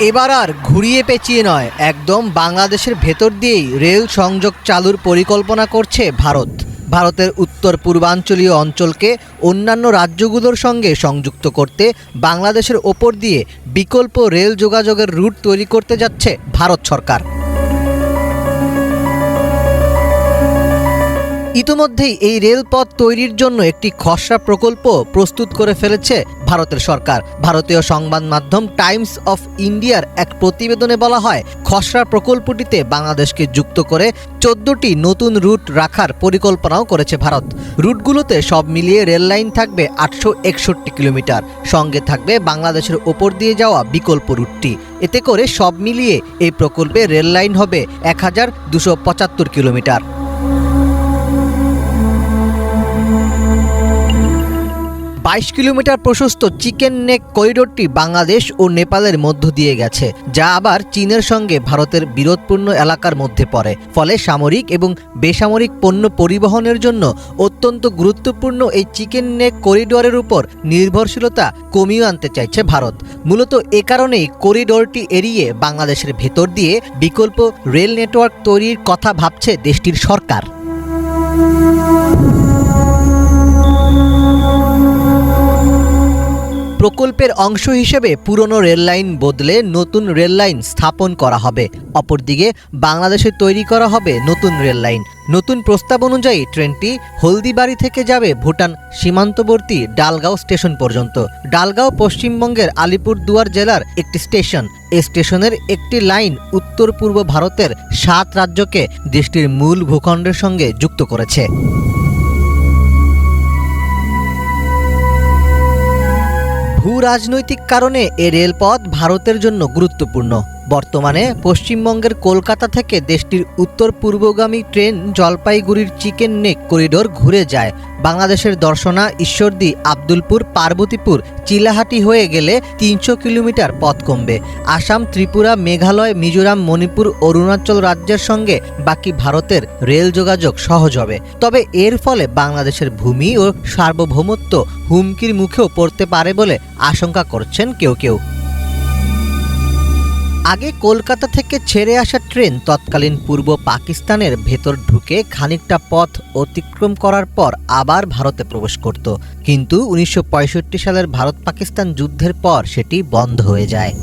এবার আর ঘুরিয়ে পেঁচিয়ে নয়, একদম বাংলাদেশের ভেতর দিয়েই রেল সংযোগ চালুর পরিকল্পনা করছে ভারত। ভারতের উত্তর পূর্বাঞ্চলীয় অঞ্চলকে অন্যান্য রাজ্যগুলোর সঙ্গে সংযুক্ত করতে বাংলাদেশের ওপর দিয়ে বিকল্প রেল যোগাযোগের রুট তৈরি করতে যাচ্ছে ভারত সরকার। ইতিমধ্যেই এই রেলপথ তৈরির জন্য একটি খসড়া প্রকল্প প্রস্তুত করে ফেলেছে ভারতের সরকার। ভারতীয় সংবাদ মাধ্যম টাইমস অফ ইন্ডিয়ার এক প্রতিবেদনে বলা হয়, খসড়া প্রকল্পটিতে বাংলাদেশকে যুক্ত করে 14টি নতুন রুট রাখার পরিকল্পনাও করেছে ভারত। রুটগুলোতে সব মিলিয়ে রেল লাইন থাকবে 861 কিলোমিটার, সঙ্গে থাকবে বাংলাদেশের ওপর দিয়ে যাওয়া বিকল্প রুটটি। এতে করে সব মিলিয়ে এই প্রকল্পে রেল লাইন হবে 1275 কিলোমিটার। 22 কিলোমিটার প্রশস্ত চিকেন নেক করিডোরটি বাংলাদেশ ও নেপালের মধ্য দিয়ে গেছে, যা আবার চীনের সঙ্গে ভারতের বিরোধপূর্ণ এলাকার মধ্যে পড়ে। ফলে সামরিক এবং বেসামরিক পণ্য পরিবহনের জন্য অত্যন্ত গুরুত্বপূর্ণ এই চিকেন নেক করিডোরের উপর নির্ভরশীলতা কমিয়ে আনতে চাইছে ভারত। মূলত এ কারণেই করিডোরটি এড়িয়ে বাংলাদেশের ভেতর দিয়ে বিকল্প রেল নেটওয়ার্ক তৈরির কথা ভাবছে দেশটির সরকার। প্রকল্পের অংশ হিসেবে পুরনো রেললাইন বদলে নতুন রেললাইন স্থাপন করা হবে। অপরদিকে বাংলাদেশে তৈরি করা হবে নতুন রেললাইন। নতুন প্রস্তাব অনুযায়ী ট্রেনটি হলদিবাড়ি থেকে যাবে ভুটান সীমান্তবর্তী ডালগাঁও স্টেশন পর্যন্ত। ডালগাঁও পশ্চিমবঙ্গের আলিপুরদুয়ার জেলার একটি স্টেশন। এই স্টেশনের একটি লাইন উত্তর পূর্ব ভারতের 7 রাজ্যকে দেশটির মূল ভূখণ্ডের সঙ্গে যুক্ত করেছে। ভূ রাজনৈতিক কারণে এ রেলপথ ভারতের জন্য গুরুত্বপূর্ণ। বর্তমানে পশ্চিমবঙ্গের কলকাতা থেকে দেশটির উত্তর পূর্বগামী ট্রেন জলপাইগুড়ির চিকেন নেক করিডোর ঘুরে যায়। বাংলাদেশের দর্শনা, ঈশ্বরদী, আব্দুলপুর, পার্বতীপুর, চিলাহাটি হয়ে গেলে 300 কিলোমিটার পথ কমবে। আসাম, ত্রিপুরা, মেঘালয়, মিজোরাম, মণিপুর, অরুণাচল রাজ্যের সঙ্গে বাকি ভারতের রেল যোগাযোগ সহজ হবে। তবে এর ফলে বাংলাদেশের ভূমি ও সার্বভৌমত্ব হুমকির মুখেও পড়তে পারে বলে আশঙ্কা করছেন কেউ কেউ। আগে কলকাতা থেকে ছেড়ে আসা ট্রেন তৎকালীন পূর্ব পাকিস্তানের ভেতর ঢুকে খানিকটা পথ অতিক্রম করার পর আবার ভারতে প্রবেশ করত, কিন্তু 1965 সালের ভারত পাকিস্তান যুদ্ধের পর সেটি বন্ধ হয়ে যায়।